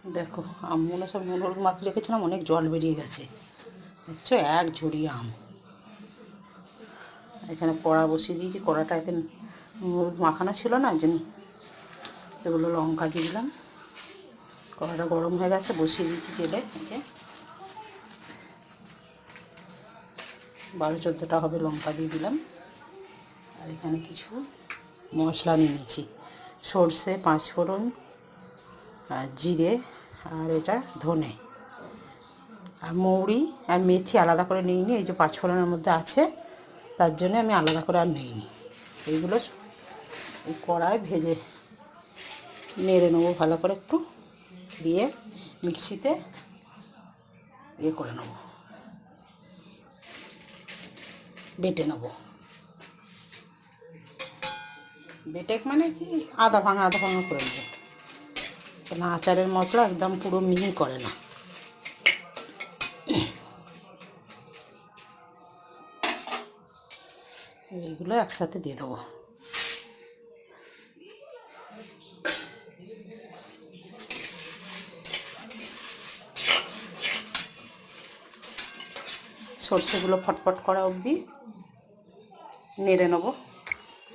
দেখো আমগুলো সব নুন হলুদ মাখিয়ে রেখেছিলাম, অনেক জল বেরিয়ে গেছে, দেখছো এক ঝুড়ি আম। এখানে কড়া বসিয়ে দিয়েছি, কড়াটা এতে নুন হলুদ মাখানো ছিল না, ওই জন্যই এগুলো লঙ্কা দিয়ে দিলাম। কড়াটা গরম হয়ে গেছে, বসিয়ে দিয়েছি জেলে। এই যে 12-14টা হবে লঙ্কা দিয়ে দিলাম। আর এখানে কিছু মশলা নিয়ে নিয়েছি, সর্ষে, পাঁচফোড়ন, আর জিরে, আর এটা ধনে, আর মৌরি আর মেথি আলাদা করে নিইনি, এই যে পাঁচফোড়নের মধ্যে আছে, তার জন্য আমি আলাদা করে আর নিইনি। এইগুলো এই কড়ায় ভেজে নেড়ে নেবো ভালো করে, একটু দিয়ে মিক্সিতে ইয়ে করে নেবো, বেটে নেবো। বেটে মানে কি আধা ভাঙা করে নেবো, কেন আচারের মশলা একদম পুরো মিহি করে না। এইগুলো একসাথে দিয়ে দেবো। সর্ষেগুলো ফটফট করা অবধি নেড়ে নেবো।